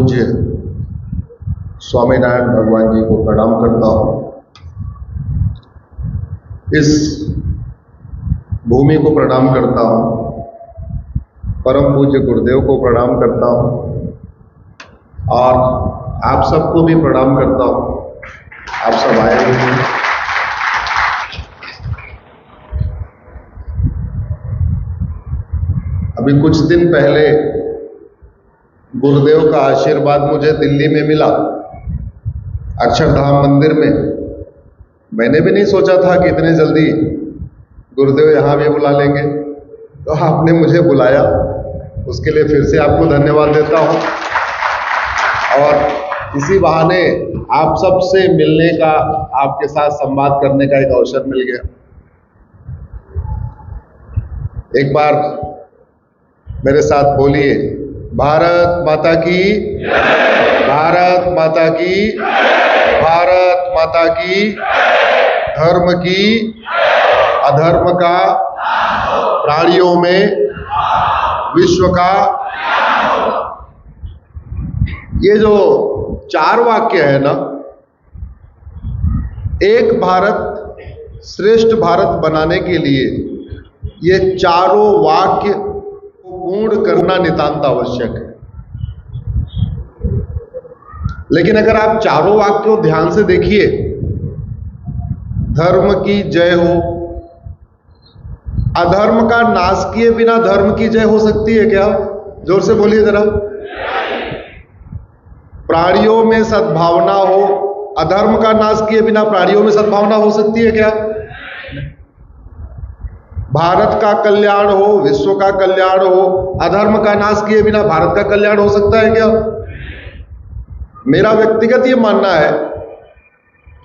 पूज्य स्वामीनारायण भगवान जी को प्रणाम करता हूँ। इस भूमि को प्रणाम करता हूँ, परम पूज्य गुरुदेव को प्रणाम करता हूँ और आप सबको भी प्रणाम करता हूँ। आप सब आए हुए हैं। अभी कुछ दिन पहले गुरुदेव का आशीर्वाद मुझे दिल्ली में मिला, अक्षरधाम मंदिर में। मैंने भी नहीं सोचा था कि इतने जल्दी गुरुदेव यहाँ भी बुला लेंगे, तो आपने मुझे बुलाया, उसके लिए फिर से आपको धन्यवाद देता हूँ। और इसी बहाने आप सब से मिलने का, आपके साथ संवाद करने का एक अवसर मिल गया। एक बार मेरे साथ बोलिए, भारत माता की, भारत माता की, भारत माता की। धर्म की, अधर्म का, प्राणियों में, विश्व का। ये जो 4 वाक्य है ना, एक भारत श्रेष्ठ भारत बनाने के लिए ये चारों वाक्य पूर्ण करना नितांत आवश्यक है। लेकिन अगर आप चारों वाक्यों को ध्यान से देखिए, धर्म की जय हो, अधर्म का नाश किए बिना धर्म की जय हो सकती है क्या? जोर से बोलिए जरा। प्राणियों में सद्भावना हो, अधर्म का नाश किए बिना प्राणियों में सद्भावना हो सकती है क्या? भारत का कल्याण हो, विश्व का कल्याण हो, अधर्म का नाश किए बिना भारत का कल्याण हो सकता है क्या? मेरा व्यक्तिगत ये मानना है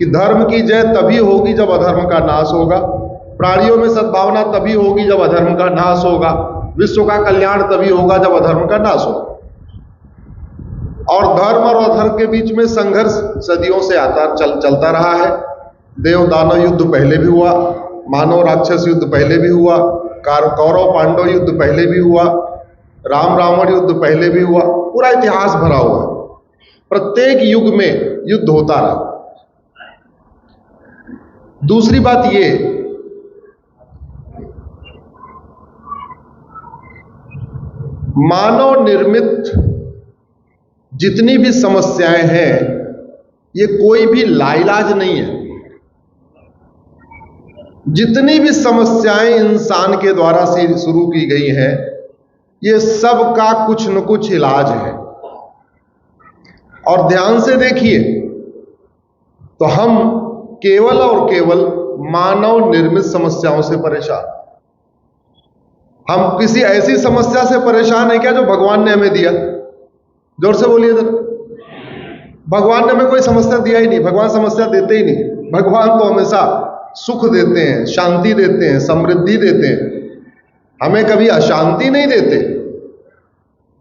कि धर्म की जय तभी होगी जब अधर्म का नाश होगा, प्राणियों में सद्भावना तभी होगी जब अधर्म का नाश होगा, विश्व का कल्याण तभी होगा जब अधर्म का नाश होगा। और धर्म और अधर्म के बीच में संघर्ष सदियों से चलता रहा है। देव दानव युद्ध पहले भी हुआ, मानव राक्षस युद्ध पहले भी हुआ, कौरव पांडव युद्ध पहले भी हुआ, राम रावण युद्ध पहले भी हुआ। पूरा इतिहास भरा हुआ है। प्रत्येक युग में युद्ध होता रहा। दूसरी बात ये, मानव निर्मित जितनी भी समस्याएं हैं, ये कोई भी लाइलाज नहीं है। जितनी भी समस्याएं इंसान के द्वारा से शुरू की गई हैं, ये सब का कुछ न कुछ इलाज है। और ध्यान से देखिए तो हम केवल और केवल मानव निर्मित समस्याओं से परेशान। हम किसी ऐसी समस्या से परेशान है क्या जो भगवान ने हमें दिया? जोर से बोलिए जरा। भगवान ने हमें कोई समस्या दिया ही नहीं। भगवान समस्या देते ही नहीं। भगवान तो हमेशा सुख देते हैं, शांति देते हैं, समृद्धि देते हैं, हमें कभी अशांति नहीं देते।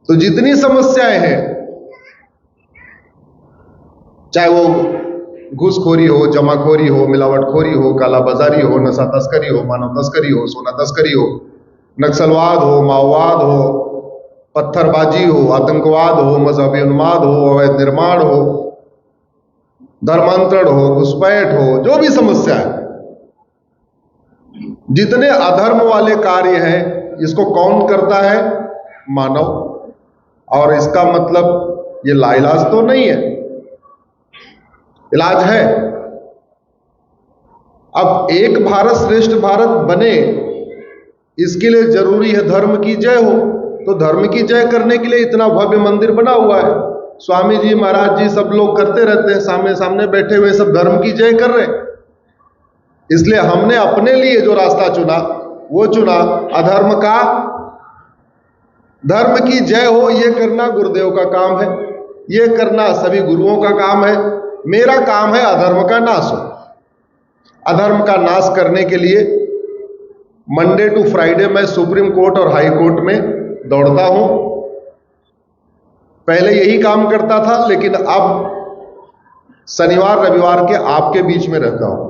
तो जितनी समस्याएं हैं, चाहे वो घूसखोरी हो, जमाखोरी हो, मिलावटखोरी हो, कालाबाजारी हो, नशा तस्करी हो, मानव तस्करी हो, सोना तस्करी हो, नक्सलवाद हो, माओवाद हो, पत्थरबाजी हो, आतंकवाद हो, मजहबी उन्माद हो, अवैध निर्माण हो, धर्मांतरण हो, घुसपैठ हो, जो भी समस्या है, जितने अधर्म वाले कार्य हैं, इसको कौन करता है? मानव। और इसका मतलब ये लाइलाज तो नहीं है, इलाज है। अब एक भारत श्रेष्ठ भारत बने, इसके लिए जरूरी है धर्म की जय हो। तो धर्म की जय करने के लिए इतना भव्य मंदिर बना हुआ है। स्वामी जी, महाराज जी, सब लोग करते रहते हैं, सामने सामने बैठे हुए सब धर्म की जय कर रहे हैं। इसलिए हमने अपने लिए जो रास्ता चुना, वो चुना अधर्म का। धर्म की जय हो, ये करना गुरुदेव का काम है, ये करना सभी गुरुओं का काम है। मेरा काम है अधर्म का नाश हो। अधर्म का नाश करने के लिए मंडे टू फ्राइडे मैं सुप्रीम कोर्ट और हाई कोर्ट में दौड़ता हूं। पहले यही काम करता था, लेकिन अब शनिवार रविवार के आपके बीच में रहता हूं।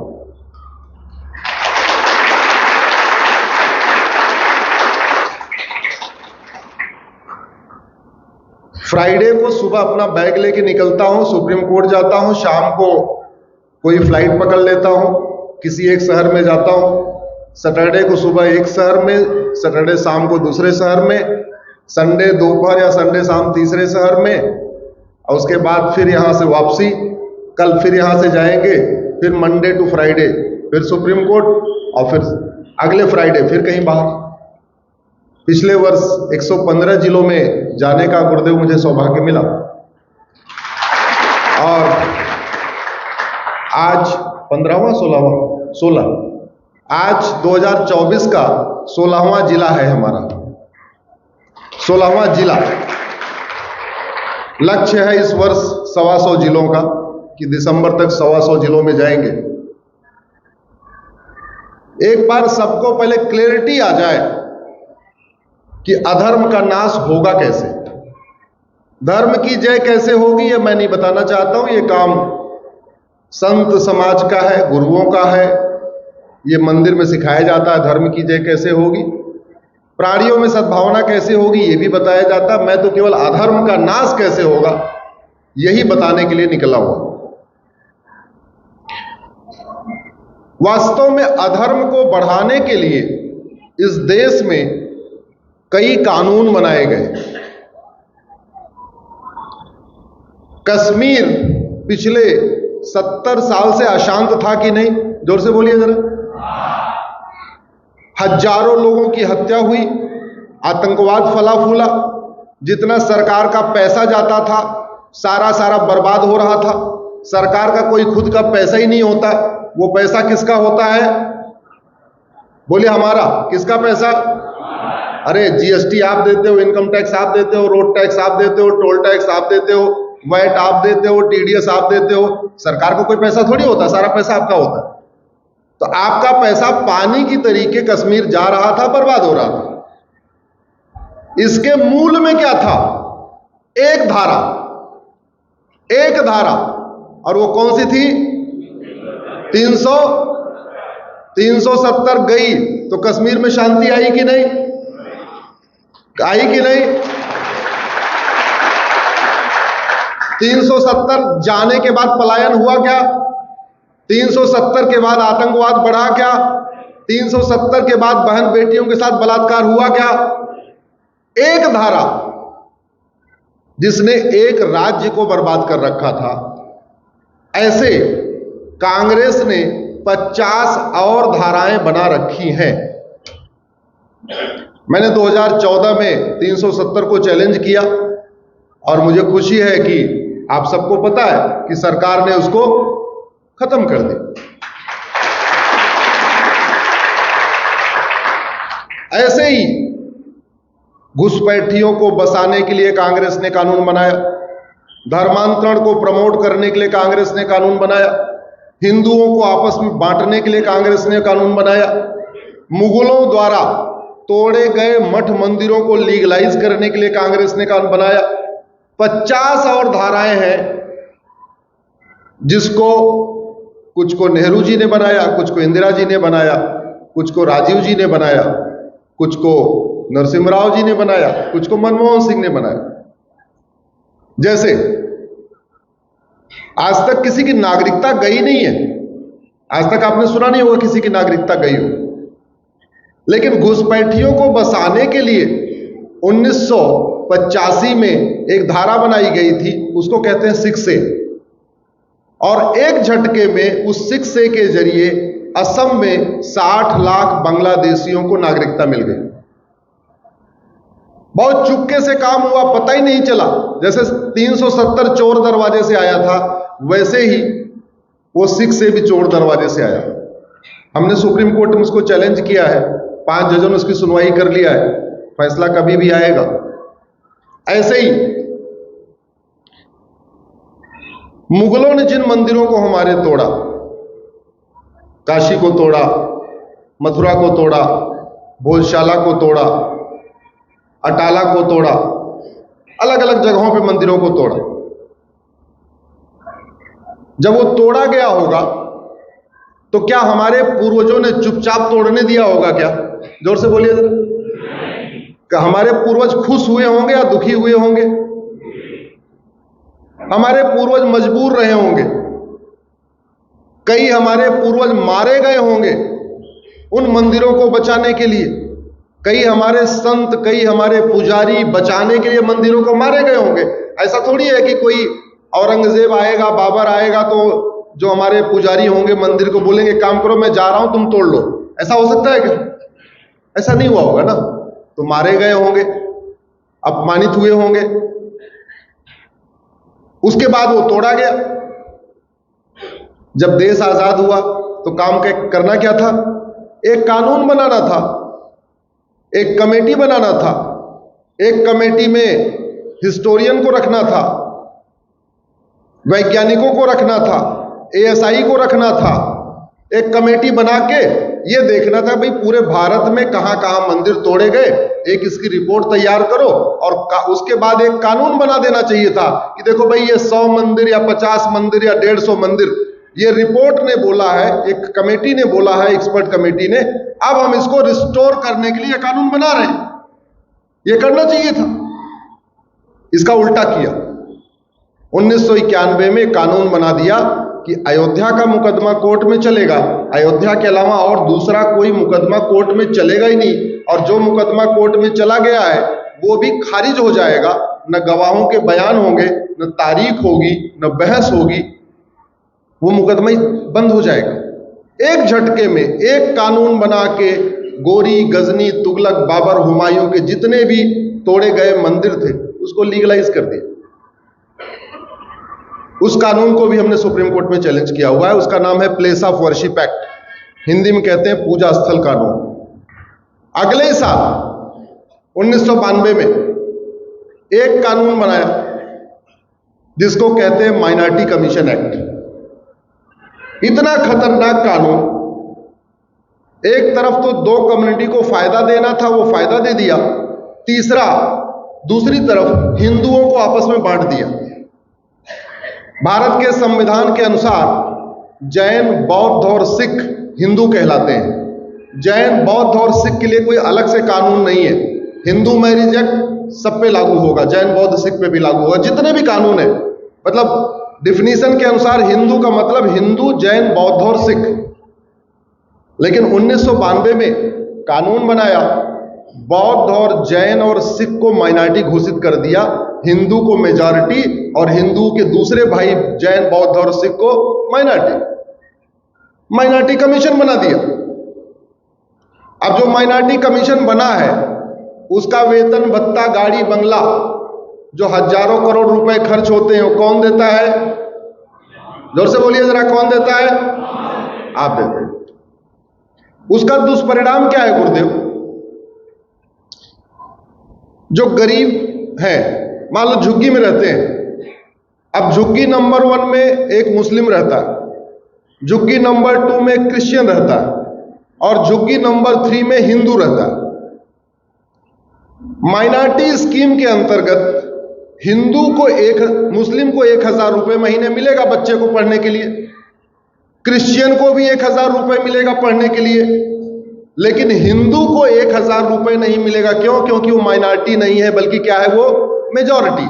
फ्राइडे को सुबह अपना बैग लेके निकलता हूं, सुप्रीम कोर्ट जाता हूं, शाम को कोई फ्लाइट पकड़ लेता हूं, किसी एक शहर में जाता हूं, सैटरडे को सुबह एक शहर में, सैटरडे शाम को दूसरे शहर में, संडे दोपहर या संडे शाम तीसरे शहर में, और उसके बाद फिर यहां से वापसी, कल फिर यहां से जाएंगे, फिर मंडे टू फ्राइडे फिर सुप्रीम कोर्ट, और फिर अगले फ्राइडे फिर कहीं बाहर। पिछले वर्ष 115 जिलों में जाने का गुरुदेव मुझे सौभाग्य मिला, और आज 15वां 16 आज 2024 का 16वां जिला है हमारा, 16वां जिला। लक्ष्य है इस वर्ष 125 जिलों का, कि दिसंबर तक 125 जिलों में जाएंगे। एक बार सबको पहले क्लैरिटी आ जाए कि अधर्म का नाश होगा कैसे, धर्म की जय कैसे होगी, ये मैं नहीं बताना चाहता हूं। ये काम संत समाज का है, गुरुओं का है, ये मंदिर में सिखाया जाता है धर्म की जय कैसे होगी, प्राणियों में सद्भावना कैसे होगी ये भी बताया जाता। मैं तो केवल अधर्म का नाश कैसे होगा यही बताने के लिए निकला हुआ। वास्तव में अधर्म को बढ़ाने के लिए इस देश में कई कानून बनाए गए। कश्मीर पिछले 70 साल से अशांत था कि नहीं? जोर से बोलिए जरा। हजारों लोगों की हत्या हुई, आतंकवाद फला फूला, जितना सरकार का पैसा जाता था सारा बर्बाद हो रहा था। सरकार का कोई खुद का पैसा ही नहीं होता, वो पैसा किसका होता है? बोलिए हमारा। किसका पैसा? अरे जीएसटी आप देते हो, इनकम टैक्स आप देते हो, रोड टैक्स आप देते हो, टोल टैक्स आप देते हो, वैट आप देते हो, टीडीएस आप देते हो। सरकार को कोई पैसा थोड़ी होता, सारा पैसा आपका होता है। तो आपका पैसा पानी की तरीके कश्मीर जा रहा था, बर्बाद हो रहा था। इसके मूल में क्या था? एक धारा, और वो कौन सी थी? 370 गई तो कश्मीर में शांति आई कि नहीं? आई कि नहीं? 370 जाने के बाद पलायन हुआ क्या? 370 के बाद आतंकवाद बढ़ा क्या? 370 के बाद बहन बेटियों के साथ बलात्कार हुआ क्या? एक धारा जिसने एक राज्य को बर्बाद कर रखा था। ऐसे कांग्रेस ने 50 और धाराएं बना रखी हैं। मैंने 2014 में 370 को चैलेंज किया, और मुझे खुशी है कि आप सबको पता है कि सरकार ने उसको खत्म कर दिया। ऐसे ही घुसपैठियों को बसाने के लिए कांग्रेस ने कानून बनाया, धर्मांतरण को प्रमोट करने के लिए कांग्रेस ने कानून बनाया, हिंदुओं को आपस में बांटने के लिए कांग्रेस ने कानून बनाया, मुगलों द्वारा तोड़े गए मठ मंदिरों को लीगलाइज करने के लिए कांग्रेस ने कानून बनाया। 50 और धाराएं हैं, जिसको कुछ को नेहरू जी ने बनाया, कुछ को इंदिरा जी ने बनाया, कुछ को राजीव जी ने बनाया, कुछ को नरसिम्हा जी ने बनाया, कुछ को मनमोहन सिंह ने बनाया। जैसे आज तक किसी की नागरिकता गई नहीं है, आज तक आपने सुना नहीं होगा किसी की नागरिकता गई हो। लेकिन घुसपैठियों को बसाने के लिए 1985 में एक धारा बनाई गई थी, उसको कहते हैं 6A, और एक झटके में उस 6A के जरिए असम में 60 लाख बांग्लादेशियों को नागरिकता मिल गई। बहुत चुपके से काम हुआ, पता ही नहीं चला। जैसे 370 चोर दरवाजे से आया था, वैसे ही वो 6A भी चोर दरवाजे से आया। हमने सुप्रीम कोर्ट में उसको चैलेंज किया है, 5 जजों ने उसकी सुनवाई कर लिया है, फैसला कभी भी आएगा। ऐसे ही मुगलों ने जिन मंदिरों को हमारे तोड़ा, काशी को तोड़ा, मथुरा को तोड़ा, भोजशाला को तोड़ा, अटाला को तोड़ा, अलग अलग जगहों पे मंदिरों को तोड़ा। जब वो तोड़ा गया होगा तो क्या हमारे पूर्वजों ने चुपचाप तोड़ने दिया होगा क्या? जोर से बोलिए जरा। क्या हमारे पूर्वज खुश हुए होंगे या दुखी हुए होंगे? हमारे पूर्वज मजबूर रहे होंगे, कई हमारे पूर्वज मारे गए होंगे उन मंदिरों को बचाने के लिए, कई हमारे संत, कई हमारे पुजारी बचाने के लिए मंदिरों को मारे गए होंगे। ऐसा थोड़ी है कि कोई औरंगजेब आएगा, बाबर आएगा तो जो हमारे पुजारी होंगे मंदिर को बोलेंगे काम करो, मैं जा रहा हूं तुम तोड़ लो। ऐसा हो सकता है क्या? ऐसा नहीं हुआ होगा ना। तो मारे गए होंगे, अपमानित हुए होंगे, उसके बाद वो तोड़ा गया। जब देश आजाद हुआ तो काम करना क्या था? एक कानून बनाना था, एक कमेटी बनाना था, एक कमेटी में हिस्टोरियन को रखना था, वैज्ञानिकों को रखना था, एएसआई को रखना था, एक कमेटी बना के ये देखना था भाई पूरे भारत में कहां कहां मंदिर तोड़े गए, एक इसकी रिपोर्ट तैयार करो और उसके बाद एक कानून बना देना चाहिए था कि देखो भाई ये 100 मंदिर या 50 मंदिर या 150 मंदिर, ये रिपोर्ट ने बोला है, एक कमेटी ने बोला है, एक्सपर्ट कमेटी ने, अब हम इसको रिस्टोर करने के लिए कानून बना रहे हैं। ये करना चाहिए था, इसका उल्टा किया। 1991 में कानून बना दिया कि अयोध्या का मुकदमा कोर्ट में चलेगा, अयोध्या के अलावा और दूसरा कोई मुकदमा कोर्ट में चलेगा ही नहीं, और जो मुकदमा कोर्ट में चला गया है वो भी खारिज हो जाएगा, न गवाहों के बयान होंगे, न तारीख होगी, न बहस होगी, वो मुकदमा ही बंद हो जाएगा। एक झटके में एक कानून बना के गोरी, गजनी, तुगलक, बाबर, हुमायूं के जितने भी तोड़े गए मंदिर थे उसको लीगलाइज कर दिया। उस कानून को भी हमने सुप्रीम कोर्ट में चैलेंज किया हुआ है, उसका नाम है place of worship act, Hindi में कहते हैं पूजा स्थल कानून। अगले ही साल 1992 में एक कानून बनाया जिसको कहते हैं माइनॉरिटी कमीशन एक्ट। इतना खतरनाक कानून, एक तरफ तो 2 कम्युनिटी को फायदा देना था, वो फायदा दे दिया, तीसरा दूसरी तरफ हिंदुओं को आपस में बांट दिया। भारत के संविधान के अनुसार जैन, बौद्ध और सिख हिंदू कहलाते हैं। जैन, बौद्ध और सिख के लिए कोई अलग से कानून नहीं है। हिंदू मैरिज एक्ट सब पे लागू होगा, जैन, बौद्ध, सिख पे भी लागू होगा, जितने भी कानून है, मतलब डिफिनीशन के अनुसार हिंदू का मतलब हिंदू, जैन, बौद्ध और सिख। लेकिन 1992 में कानून बनाया, बौद्ध और जैन और सिख को माइनॉरिटी घोषित कर दिया, हिंदू को मेजॉरिटी और हिंदू के दूसरे भाई जैन, बौद्ध और सिख को माइनॉरिटी। माइनॉरिटी कमीशन बना दिया। अब जो माइनॉरिटी कमीशन बना है उसका वेतन, भत्ता, गाड़ी, बंगला जो हजारों करोड़ रुपए खर्च होते हैं वो कौन देता है? जोर से बोलिए जरा, कौन देता है? आप देते हैं। उसका दुष्परिणाम क्या है गुरुदेव? जो गरीब है, मान लो झुग्गी में रहते हैं, अब झुग्गी नंबर 1 में एक मुस्लिम रहता है, झुग्गी नंबर 2 में क्रिश्चियन रहता है और झुग्गी नंबर 3 में हिंदू रहता है। माइनॉरिटी स्कीम के अंतर्गत हिंदू को मुस्लिम को 1000 रुपए महीने मिलेगा बच्चे को पढ़ने के लिए, क्रिश्चियन को भी 1000 रुपए मिलेगा पढ़ने के लिए, लेकिन हिंदू को 1000 रुपए नहीं मिलेगा। क्यों? क्योंकि वो माइनॉरिटी नहीं है, बल्कि क्या है, वो मेजॉरिटी।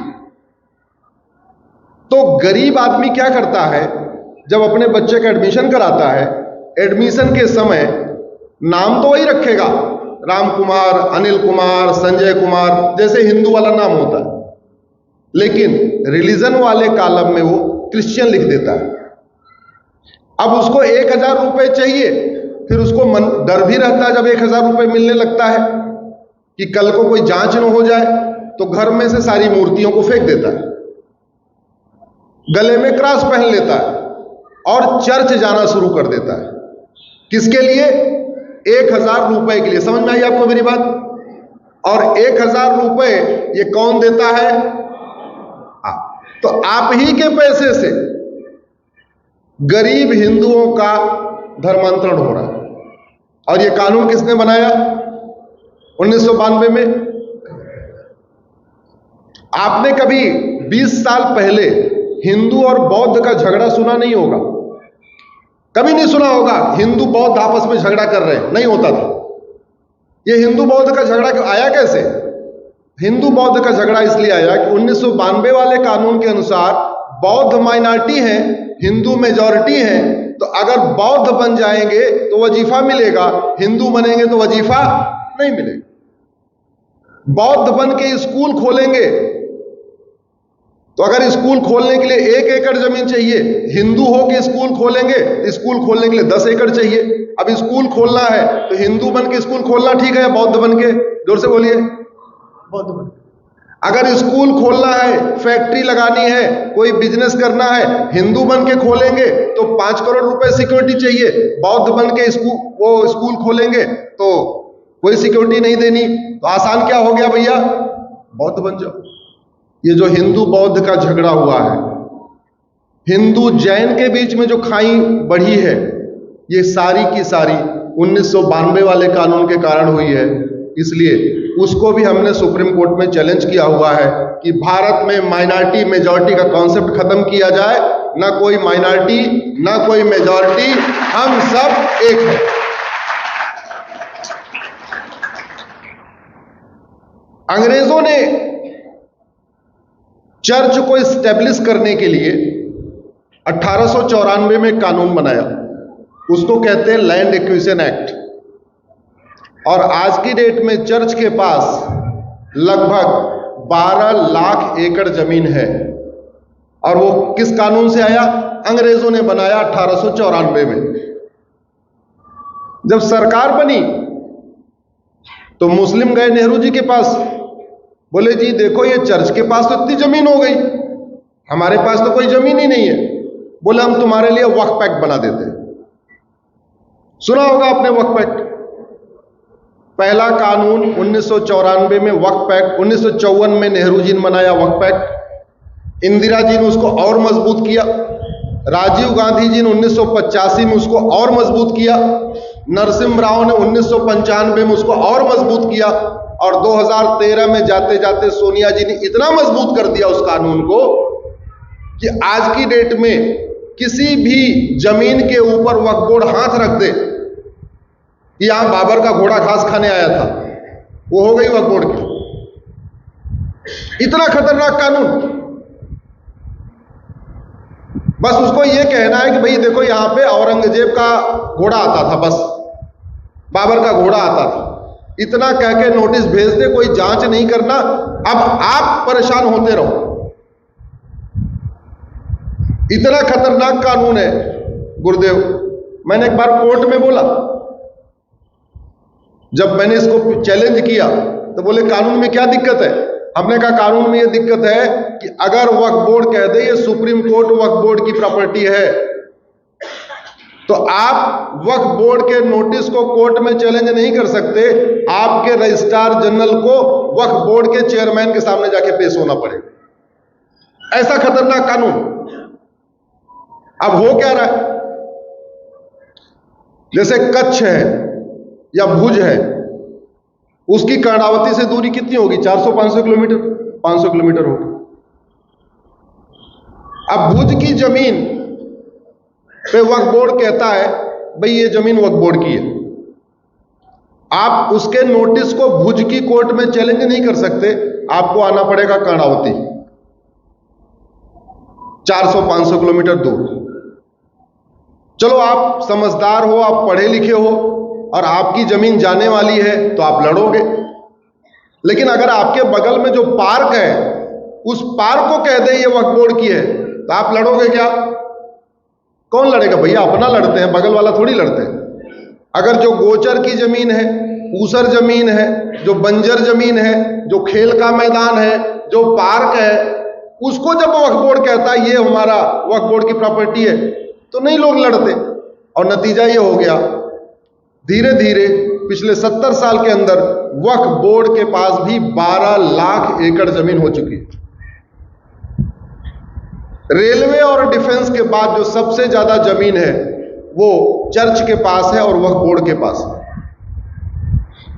तो गरीब आदमी क्या करता है, जब अपने बच्चे का एडमिशन कराता है, एडमिशन के समय नाम तो वही रखेगा, राम कुमार, अनिल कुमार, संजय कुमार, जैसे हिंदू वाला नाम होता है, लेकिन रिलीजन वाले कॉलम में वो क्रिश्चियन लिख देता है। अब उसको 1000 रुपए चाहिए, फिर उसको डर भी रहता है जब 1000 रुपए मिलने लगता है कि कल को कोई जांच न हो जाए, तो घर में से सारी मूर्तियों को फेंक देता है, गले में क्रॉस पहन लेता है और चर्च जाना शुरू कर देता है। किसके लिए? 1000 रुपए के लिए। समझ में आई आपको मेरी बात? और 1000 रुपए ये कौन देता है? तो आप ही के पैसे से गरीब हिंदुओं का धर्मांतरण हो रहा है। और ये कानून किसने बनाया? 1992 में। आपने कभी 20 साल पहले हिंदू और बौद्ध का झगड़ा सुना नहीं होगा, कभी नहीं सुना होगा। हिंदू बौद्ध आपस में झगड़ा कर रहे हैं, नहीं होता था। ये हिंदू बौद्ध का झगड़ा आया कैसे? हिंदू बौद्ध का झगड़ा इसलिए आया कि 1992 वाले कानून के अनुसार बौद्ध माइनॉरिटी हैं, हिंदू मेजॉरिटी हैं, तो अगर बौद्ध बन जाएंगे तो वजीफा मिलेगा, हिंदू बनेंगे तो वजीफा नहीं मिलेगा। बौद्ध बन के स्कूल खोलेंगे तो अगर स्कूल खोलने के लिए 1 एकड़ जमीन चाहिए, हिंदू हो के स्कूल खोलेंगे, स्कूल खोलने के लिए 10 एकड़ चाहिए। अब स्कूल खोलना है तो हिंदू बन के स्कूल खोलना ठीक है, बौद्ध बन के? जोर से बोलिए। बौद्ध बन के। अगर स्कूल खोलना है, फैक्ट्री लगानी है, कोई बिजनेस करना है, हिंदू बन के खोलेंगे तो 5 करोड़ रुपए सिक्योरिटी चाहिए, बौद्ध बन के स्कूल खोलेंगे तो कोई सिक्योरिटी नहीं देनी, तो आसान क्या हो गया भैया? बौद्ध बन जाओ। ये जो हिंदू बौद्ध का झगड़ा हुआ है, हिंदू जैन के बीच में जो खाई बढ़ी है, ये सारी की सारी 1992 वाले कानून के कारण हुई है। इसलिए उसको भी हमने सुप्रीम कोर्ट में चैलेंज किया हुआ है कि भारत में माइनॉरिटी मेजॉरिटी का कॉन्सेप्ट खत्म किया जाए। ना कोई माइनॉरिटी ना कोई मेजॉरिटी, हम सब एक हैं। अंग्रेजों ने चर्च को इस्टेब्लिश करने के लिए 1894 में कानून बनाया, उसको कहते हैं लैंड एक्विजिशन एक्ट। और आज की डेट में चर्च के पास लगभग 12 लाख एकड़ जमीन है। और वो किस कानून से आया? अंग्रेजों ने बनाया 1894 में। जब सरकार बनी तो मुस्लिम गए नेहरू जी के पास, बोले जी देखो ये चर्च के पास तो इतनी जमीन हो गई, हमारे पास तो कोई जमीन ही नहीं है। बोले हम तुम्हारे लिए वक्फ पैक्ट बना देते हैं। सुना होगा आपने वक्फ पैक्ट। पहला कानून 1994 में वक्फ पैक्ट, 1954 में नेहरू जी ने बनाया वक्फ पैक्ट, इंदिरा जी ने उसको और मजबूत किया, राजीव गांधी जी ने 1985 में उसको और मजबूत किया, नरसिम्हा राव ने 1995 में उसको और मजबूत किया, और 2013 में जाते जाते सोनिया जी ने इतना मजबूत कर दिया उस कानून को कि आज की डेट में किसी भी जमीन के ऊपर वक्फ बोर्ड हाथ रख दे, यहां बाबर का घोड़ा घास खाने आया था, वो हो गई वक्फ बोर्ड की। इतना खतरनाक कानून। बस उसको ये कहना है कि भाई देखो यहां पे औरंगजेब का घोड़ा आता था, बस बाबर का घोड़ा आता था, इतना कह के नोटिस भेज दे, कोई जांच नहीं करना, अब आप परेशान होते रहो। इतना खतरनाक कानून है गुरुदेव। मैंने एक बार कोर्ट में बोला, जब मैंने इसको चैलेंज किया तो बोले कानून में क्या दिक्कत है? हमने कहा कानून में ये दिक्कत है कि अगर वक्फ बोर्ड कह दे ये सुप्रीम कोर्ट वक्फ बोर्ड की प्रॉपर्टी है, तो आप वक्फ बोर्ड के नोटिस को कोर्ट में चैलेंज नहीं कर सकते, आपके रजिस्ट्रार जनरल को वक्फ बोर्ड के चेयरमैन के सामने जाके पेश होना पड़ेगा। ऐसा खतरनाक कानून। अब हो क्या रहा है? जैसे कच्छ है या भुज है, उसकी कर्णावती से दूरी कितनी होगी? 400-500 किलोमीटर, 500 किलोमीटर होगी। अब भुज की जमीन पे वक्फ बोर्ड कहता है भाई ये जमीन वक्फ बोर्ड की है, आप उसके नोटिस को भुज की कोर्ट में चैलेंज नहीं कर सकते, आपको आना पड़ेगा कर्णावती, 400-500 किलोमीटर दूर। चलो आप समझदार हो, आप पढ़े लिखे हो और आपकी जमीन जाने वाली है तो आप लड़ोगे, लेकिन अगर आपके बगल में जो पार्क है उस पार्क को कह दे ये वक्फ बोर्ड की है तो आप लड़ोगे क्या? कौन लड़ेगा भैया? अपना लड़ते हैं, बगल वाला थोड़ी लड़ते हैं। अगर जो गोचर की जमीन है, ऊसर जमीन है, जो बंजर जमीन है, जो खेल का मैदान है, जो पार्क है, उसको जब वक्फ बोर्ड कहता है ये हमारा वक्फ बोर्ड की प्रॉपर्टी है तो नहीं लोग लड़ते। और नतीजा ये हो गया, धीरे धीरे पिछले 70 साल के अंदर वक्फ बोर्ड के पास भी 12 लाख एकड़ जमीन हो चुकी है। रेलवे और डिफेंस के बाद जो सबसे ज्यादा जमीन है वो चर्च के पास है और वक्फ बोर्ड के पास है।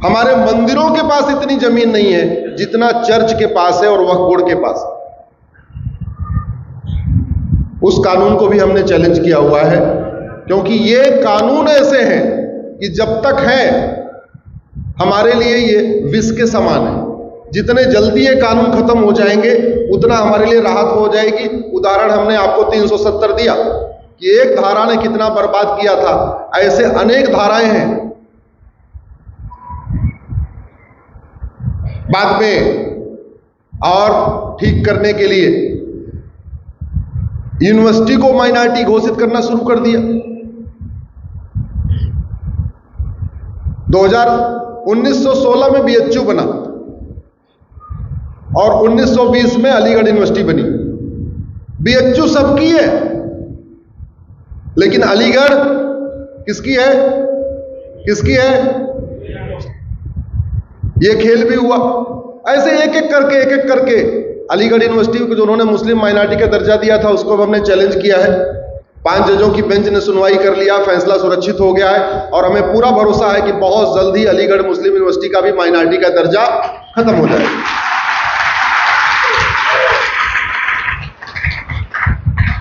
हमारे मंदिरों के पास इतनी जमीन नहीं है जितना चर्च के पास है और वक्फ बोर्ड के पास। उस कानून को भी हमने चैलेंज किया हुआ है, क्योंकि ये कानून ऐसे हैं कि जब तक है हमारे लिए ये विष के समान है। जितने जल्दी ये कानून खत्म हो जाएंगे उतना हमारे लिए राहत हो जाएगी। उदाहरण हमने आपको 370 दिया कि एक धारा ने कितना बर्बाद किया था, ऐसे अनेक धाराएं हैं। बाद में और ठीक करने के लिए यूनिवर्सिटी को माइनॉरिटी घोषित करना शुरू कर दिया। 1916 में बीएचयू बना और 1920 में अलीगढ़ यूनिवर्सिटी बनी। बीएचयू सबकी है, लेकिन अलीगढ़ किसकी है? किसकी है? ये खेल भी हुआ। ऐसे एक एक करके अलीगढ़ यूनिवर्सिटी को जो उन्होंने मुस्लिम माइनॉरिटी का दर्जा दिया था उसको हमने चैलेंज किया है। 5 जजों की बेंच ने सुनवाई कर लिया, फैसला सुरक्षित हो गया है और हमें पूरा भरोसा है कि बहुत जल्द ही अलीगढ़ मुस्लिम यूनिवर्सिटी का भी माइनॉरिटी का दर्जा खत्म हो जाएगा।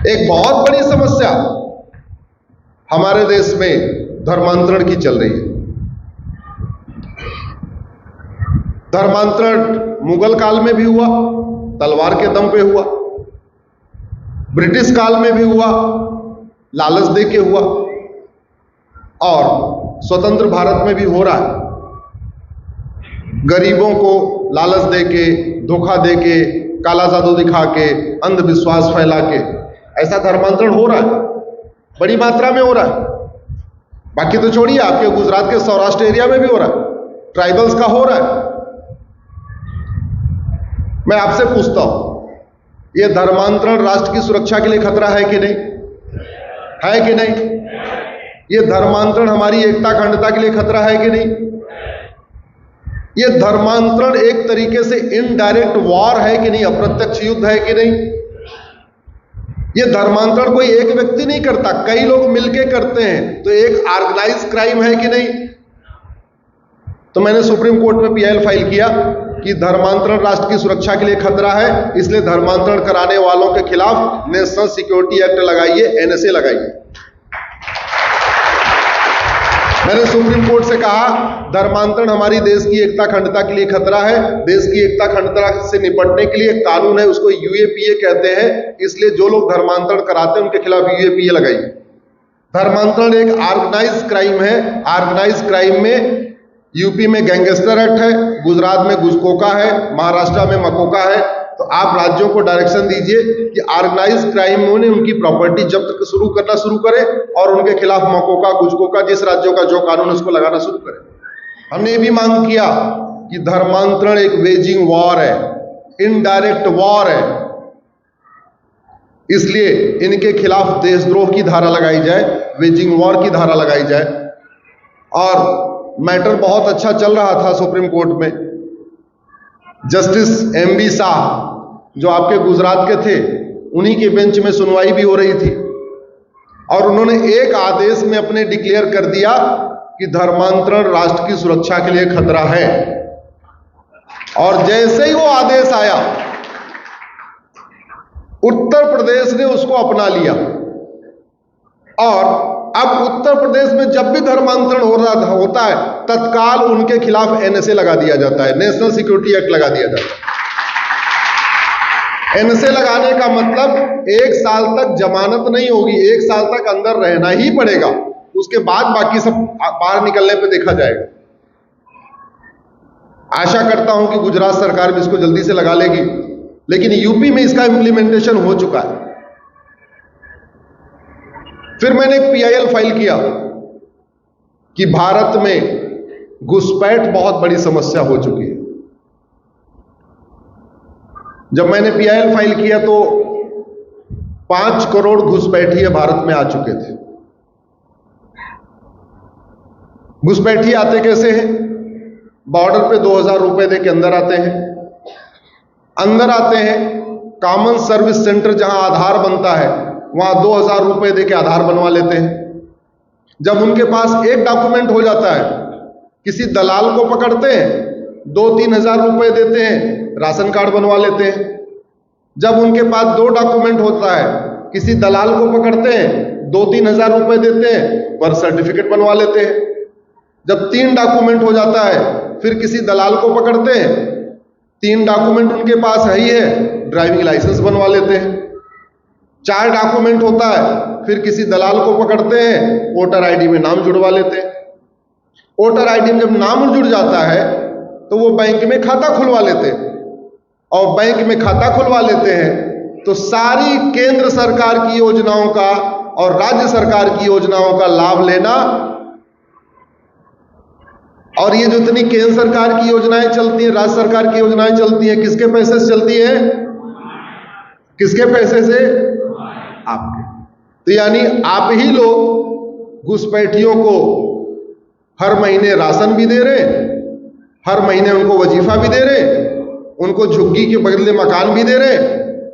एक बहुत बड़ी समस्या हमारे देश में धर्मांतरण की चल रही है। धर्मांतरण मुगल काल में भी हुआ, तलवार के दम पे हुआ, ब्रिटिश काल में भी हुआ, लालच दे के हुआ, और स्वतंत्र भारत में भी हो रहा है। गरीबों को लालच दे के, धोखा दे के, काला जादू दिखा के, अंधविश्वास फैला के ऐसा धर्मांतरण हो रहा है, बड़ी मात्रा में हो रहा है। बाकी तो छोड़िए, आपके गुजरात के सौराष्ट्र एरिया में भी हो रहा है, ट्राइबल्स का हो रहा है। मैं आपसे पूछता हूं, यह धर्मांतरण राष्ट्र की सुरक्षा के लिए खतरा है कि नहीं? है कि नहीं? यह धर्मांतरण हमारी एकता अखंडता के लिए खतरा है कि नहीं? यह धर्मांतरण एक तरीके से इनडायरेक्ट वॉर है कि नहीं? अप्रत्यक्ष युद्ध है कि नहीं? यह धर्मांतरण कोई एक व्यक्ति नहीं करता, कई लोग मिलकर करते हैं, तो एक ऑर्गेनाइज क्राइम है कि नहीं? तो मैंने सुप्रीम कोर्ट में पीआईएल फाइल किया कि धर्मांतरण राष्ट्र की सुरक्षा के लिए खतरा है, इसलिए धर्मांतरण कराने वालों के खिलाफ नेशनल सिक्योरिटी एक्ट लगाइए, एनएसए लगाइए। मैंने सुप्रीम कोर्ट से कहा धर्मांतरण हमारी देश की एकता अखंडता के लिए खतरा है, देश की एकता अखंडता से निपटने के लिए एक कानून है, उसको यूएपीए कहते हैं, इसलिए जो लोग धर्मांतरण कराते हैं उनके खिलाफ यूएपीए लगाइए। धर्मांतरण एक ऑर्गेनाइज क्राइम है। ऑर्गेनाइज क्राइम में यूपी में गैंगस्टर एक्ट है, गुजरात में गुजकोका है, महाराष्ट्र में मकोका है। तो आप राज्यों को डायरेक्शन दीजिए कि ऑर्गेनाइज क्राइम में उनकी प्रॉपर्टी जब्त करना शुरू करें और उनके खिलाफ मकोका गुजकोका जिस राज्यों का जो कानून उसको लगाना शुरू करें। हमने ये भी मांग किया कि धर्मांतरण एक वेजिंग वॉर है, इनडायरेक्ट वॉर है, इसलिए इनके खिलाफ देशद्रोह की धारा लगाई जाए, वेजिंग वॉर की धारा लगाई जाए। और मैटर बहुत अच्छा चल रहा था सुप्रीम कोर्ट में। जस्टिस एमबी शाह जो आपके गुजरात के थे, उन्हीं के बेंच में सुनवाई भी हो रही थी और उन्होंने एक आदेश में अपने डिक्लेयर कर दिया कि धर्मांतरण राष्ट्र की सुरक्षा के लिए खतरा है। और जैसे ही वो आदेश आया, उत्तर प्रदेश ने उसको अपना लिया और अब उत्तर प्रदेश में जब भी धर्मांतरण होता है तत्काल उनके खिलाफ एनएसए लगा दिया जाता है, नेशनल सिक्योरिटी एक्ट लगा दिया जाता है। एनएसए लगाने का मतलब 1 साल तक जमानत नहीं होगी, 1 साल तक अंदर रहना ही पड़ेगा, उसके बाद बाकी सब बाहर निकलने पे देखा जाएगा। आशा करता हूं कि गुजरात सरकार भी इसको जल्दी से लगा लेगी, लेकिन यूपी में इसका इंप्लीमेंटेशन हो चुका है। फिर मैंने एक पीआईएल फाइल किया कि भारत में घुसपैठ बहुत बड़ी समस्या हो चुकी है। जब मैंने पीआईएल फाइल किया तो 5 करोड़ घुसपैठिए भारत में आ चुके थे। घुसपैठिए आते कैसे हैं? बॉर्डर पे 2000 रुपए दे के अंदर आते हैं। अंदर आते हैं, कॉमन सर्विस सेंटर जहां आधार बनता है वहां 2000 रुपए दे के आधार बनवा लेते हैं। जब उनके पास एक डॉक्यूमेंट हो जाता है, किसी दलाल को पकड़ते हैं, 2-3 हजार रुपए देते हैं, राशन कार्ड बनवा लेते हैं। जब उनके पास 2 डॉक्यूमेंट होता है, किसी दलाल को पकड़ते हैं, 2-3 हजार रुपए देते हैं, बर्थ सर्टिफिकेट बनवा लेते हैं। जब 3 डॉक्यूमेंट हो जाता है, फिर किसी दलाल को पकड़ते हैं, 3 डॉक्यूमेंट उनके पास है ही है, ड्राइविंग लाइसेंस बनवा लेते हैं। 4 डॉक्यूमेंट होता है, फिर किसी दलाल को पकड़ते हैं, वोटर आईडी में नाम जुड़वा लेते हैं। वोटर आईडी में जब नाम जुड़ जाता है तो वो बैंक में खाता खुलवा लेते हैं, और बैंक में खाता खुलवा लेते हैं तो सारी केंद्र सरकार की योजनाओं का और राज्य सरकार की योजनाओं का लाभ लेना। और ये जो इतनी केंद्र सरकार की योजनाएं चलती हैं, राज्य सरकार की योजनाएं चलती हैं, किसके पैसे से चलती है? किसके पैसे से? आपके। तो यानी आप ही लोग घुसपैठियों को हर महीने राशन भी दे रहे, हर महीने उनको वजीफा भी दे रहे, उनको झुग्गी के बदले मकान भी दे रहे,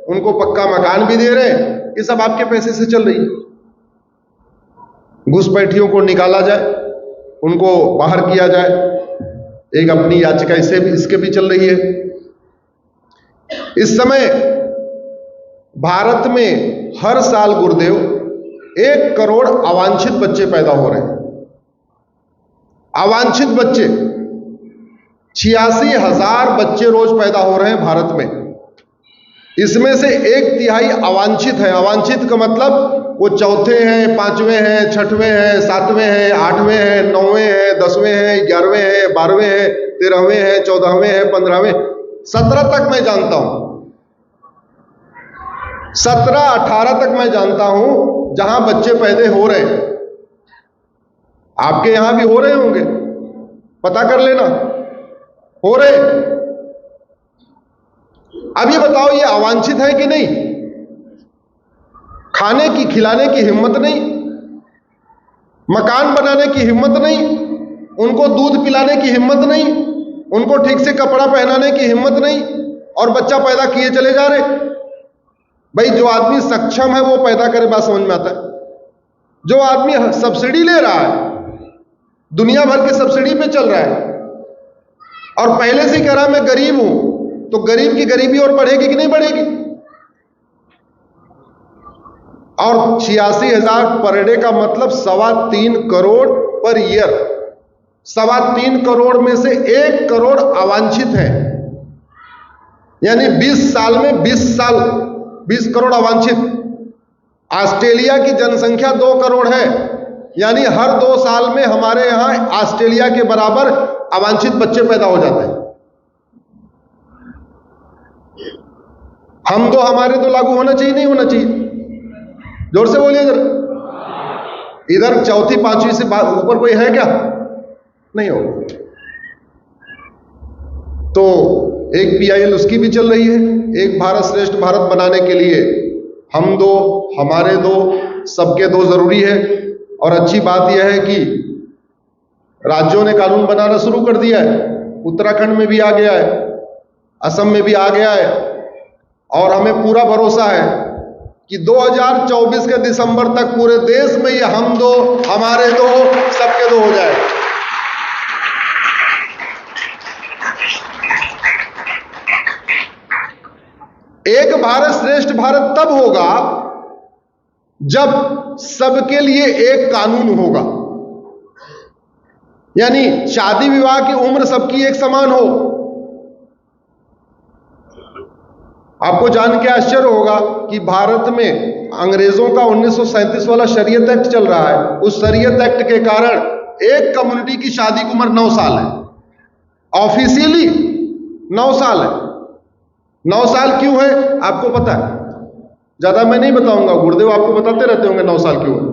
उनको पक्का मकान भी दे रहे। ये सब आपके पैसे से चल रही है। घुसपैठियों को निकाला जाए, उनको बाहर किया जाए, एक अपनी याचिका इसके भी चल रही है। इस समय भारत में हर साल गुरुदेव 1 करोड़ अवांछित बच्चे पैदा हो रहे हैं। अवांछित बच्चे 86,000 बच्चे रोज पैदा हो रहे हैं भारत में। इसमें से 1/3 अवांछित है। अवांछित का मतलब वो चौथे हैं, 5वें हैं, 6वें हैं, 7वें हैं, 8वें हैं, 9वें हैं, 10वें हैं, 11वें हैं, 12वें हैं, 13वें हैं, 14वें हैं, 15वें, 17 तक मैं जानता हूं। 17-18 तक मैं जानता हूं जहां बच्चे पैदा हो रहे हैं। आपके यहां भी हो रहे होंगे, पता कर लेना, हो रहे। अब ये बताओ, ये अवांछित है कि नहीं? खाने की, खिलाने की हिम्मत नहीं, मकान बनाने की हिम्मत नहीं, उनको दूध पिलाने की हिम्मत नहीं, उनको ठीक से कपड़ा पहनाने की हिम्मत नहीं, और बच्चा पैदा किए चले जा रहे। भाई, जो आदमी सक्षम है वो पैदा करे, बात समझ में आता है। जो आदमी सब्सिडी ले रहा है, दुनिया भर की सब्सिडी पे चल रहा है, और पहले से कह रहा मैं गरीब हूं, तो गरीब की गरीबी और बढ़ेगी कि नहीं बढ़ेगी? और 86,000 पर डे का मतलब 3.25 करोड़ पर ईयर। 3.25 करोड़ में से 1 करोड़ अवांछित है, यानी 20 साल में 20 करोड़ अवांछित। ऑस्ट्रेलिया की जनसंख्या 2 करोड़ है, यानी हर 2 साल में हमारे यहां ऑस्ट्रेलिया के बराबर अवांछित बच्चे पैदा हो जाते हैं। हम दो, हमारे दो लागू होना चाहिए, नहीं होना चाहिए? जोर से बोलिए जरा। इधर चौथी 5वीं से ऊपर कोई है क्या? नहीं हो। तो एक PIL उसकी भी चल रही है। एक भारत श्रेष्ठ भारत बनाने के लिए हम दो, हमारे दो, सबके दो जरूरी है। और अच्छी बात यह है कि राज्यों ने कानून बनाना शुरू कर दिया है। उत्तराखंड में भी आ गया है, असम में भी आ गया है, और हमें पूरा भरोसा है कि 2024 के दिसंबर तक पूरे देश में ये हम दो, हमारे दो, सबके दो हो जाए। एक भारत श्रेष्ठ भारत तब होगा जब सबके लिए एक कानून होगा, यानी शादी विवाह की उम्र सबकी एक समान हो। आपको जान के आश्चर्य होगा कि भारत में अंग्रेजों का 1937 वाला शरीयत एक्ट चल रहा है। उस शरीयत एक्ट के कारण एक कम्युनिटी की शादी की उम्र 9 साल है, ऑफिशियली 9 साल है। 9 साल क्यों है आपको पता है? ज्यादा मैं नहीं बताऊंगा, गुरुदेव आपको बताते रहते होंगे 9 साल क्यों है।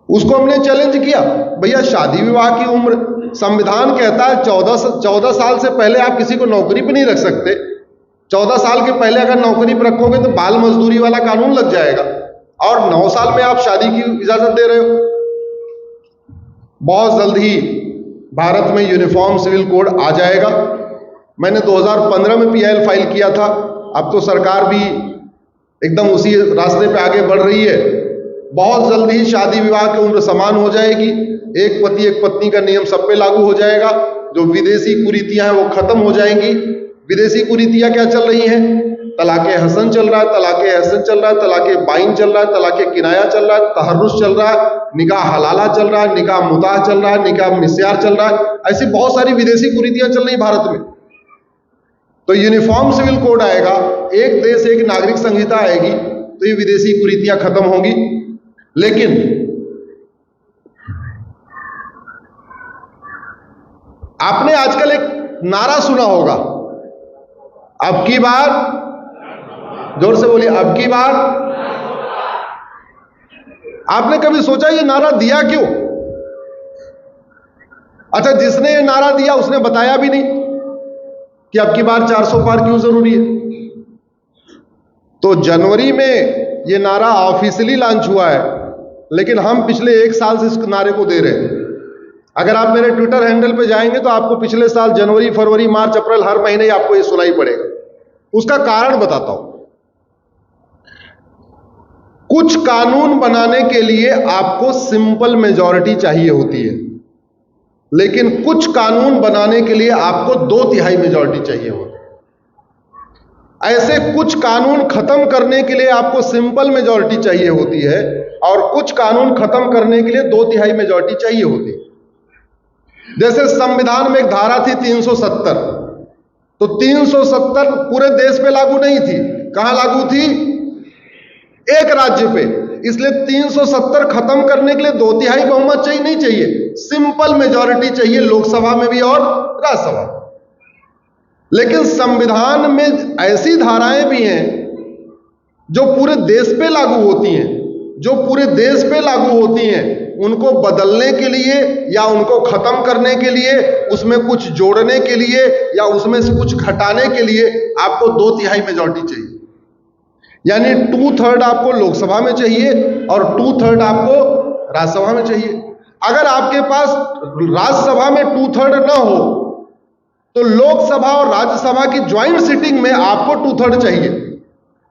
उसको हमने चैलेंज किया, भैया शादी विवाह की उम्र, संविधान कहता है 14 साल से पहले आप किसी को नौकरी पे नहीं रख सकते। 14 साल के पहले अगर नौकरी पर रखोगे तो बाल मजदूरी वाला कानून लग जाएगा, और 9 साल में आप शादी की इजाजत दे रहे हो। बहुत जल्द ही भारत में यूनिफॉर्म सिविल कोड आ जाएगा। मैंने 2015 में PIL फाइल किया था। अब तो सरकार भी एकदम उसी रास्ते पे आगे बढ़ रही है। बहुत जल्द ही शादी विवाह की उम्र समान हो जाएगी। एक पति एक पत्नी का नियम सब पे लागू हो जाएगा। जो विदेशी कुरीतियां हैं वो खत्म हो जाएंगी। विदेशी कुरीतियां क्या चल रही हैं? तलाके हसन चल रहा है, तलाके हसन चल रहा है, तलाके बाइन चल रहा है, तलाके किनाया चल रहा है, तहर्रुस चल रहा है, निकाह हलाला चल रहा है, निकाह मुताह चल रहा है, निकाह मिस्यार चल रहा है। ऐसी बहुत सारी विदेशी कुरीतियां चल रही भारत में। तो यूनिफॉर्म सिविल कोड आएगा, एक देश एक नागरिक संहिता आएगी, तो ये विदेशी कुरीतियां खत्म होंगी। लेकिन आपने आजकल एक नारा सुना होगा, अब की बार, जोर से बोलिए, अब की बार। आपने कभी सोचा ये नारा दिया क्यों? अच्छा, जिसने ये नारा दिया उसने बताया भी नहीं कि अब की बार 400 पार क्यों जरूरी है। तो जनवरी में ये नारा ऑफिशियली लॉन्च हुआ है, लेकिन हम पिछले 1 साल से इस नारे को दे रहे हैं। अगर आप मेरे ट्विटर हैंडल पे जाएंगे तो आपको पिछले साल जनवरी, फरवरी, मार्च, अप्रैल हर महीने आपको ये सुनाई पड़ेगा। उसका कारण बताता हूं। कुछ कानून बनाने के लिए आपको सिंपल मेजॉरिटी चाहिए होती है, लेकिन कुछ कानून बनाने के लिए आपको 2/3 मेजॉरिटी चाहिए होती है। ऐसे कुछ कानून खत्म करने के लिए आपको सिंपल मेजॉरिटी चाहिए होती है, और कुछ कानून खत्म करने के लिए 2/3 मेजॉरिटी चाहिए होती है। जैसे संविधान में एक धारा थी 370, तो 370 पूरे देश पे लागू नहीं थी। कहां लागू थी? एक राज्य पे। इसलिए 370 खत्म करने के लिए 2/3 बहुमत चाहिए, नहीं चाहिए, सिंपल मेजॉरिटी चाहिए, लोकसभा में भी और राज्यसभा में। लेकिन संविधान में ऐसी धाराएं भी हैं जो पूरे देश पे लागू होती हैं, जो पूरे देश पे लागू होती हैं, उनको बदलने के लिए या उनको खत्म करने के लिए, उसमें कुछ जोड़ने के लिए या उसमें से कुछ घटाने के लिए आपको 2/3 मेजॉरिटी चाहिए। यानी 2/3 आपको लोकसभा में चाहिए और 2/3 आपको राज्यसभा में चाहिए। अगर आपके पास राज्यसभा में 2/3 ना हो तो लोकसभा और राज्यसभा की ज्वाइंट सिटिंग में आपको 2/3 चाहिए।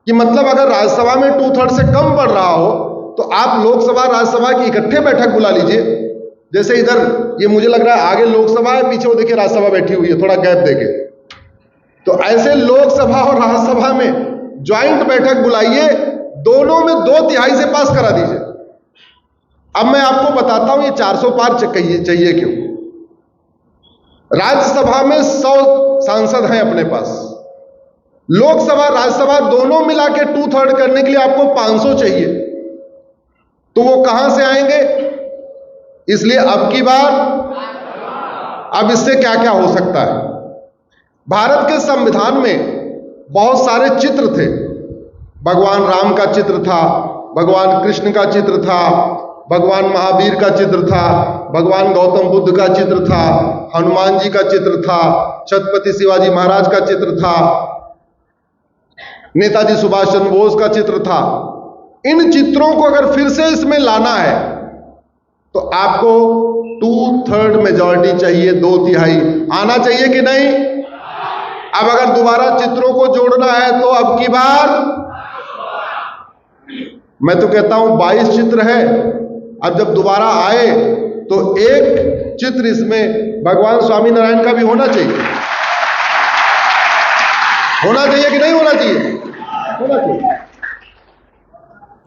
कि मतलब अगर राज्यसभा में 2/3 से कम पड़ रहा हो तो आप लोकसभा राज्यसभा की इकट्ठे बैठक बुला लीजिए। जैसे इधर ये मुझे लग रहा है आगे लोकसभा है, पीछे वो देखिए राज्यसभा बैठी हुई है, थोड़ा गैप देके। तो ऐसे लोकसभा और राज्यसभा में ज्वाइंट बैठक बुलाइए, दोनों में 2/3 से पास करा दीजिए। अब मैं आपको बताता हूं ये 400 पार चाहिए क्यों। राज्यसभा में 100 सांसद हैं अपने पास, लोकसभा राज्यसभा दोनों मिला के 2/3 करने के लिए आपको 500 चाहिए, तो वो कहां से आएंगे? इसलिए अब की बार, अब इससे क्या क्या हो सकता है। भारत के संविधान में बहुत सारे चित्र थे। भगवान राम का चित्र था, भगवान कृष्ण का चित्र था, भगवान महावीर का चित्र था, भगवान गौतम बुद्ध का चित्र था, हनुमान जी का चित्र था, छत्रपति शिवाजी महाराज का चित्र था, नेताजी सुभाष चंद्र बोस का चित्र था। इन चित्रों को अगर फिर से इसमें लाना है तो आपको 2/3 मेजॉरिटी चाहिए, 2/3 आना चाहिए कि नहीं? अब अगर दोबारा चित्रों को जोड़ना है तो अब की बार, मैं तो कहता हूं 22 चित्र है। अब जब दोबारा आए तो एक चित्र इसमें भगवान स्वामी नारायण का भी होना चाहिए। होना चाहिए कि नहीं होना चाहिए? होना चाहिए।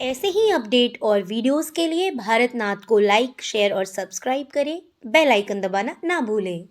ऐसे ही अपडेट और वीडियोस के लिए भारतनाथ को लाइक, शेयर और सब्सक्राइब करें। बेल आइकन दबाना ना भूलें।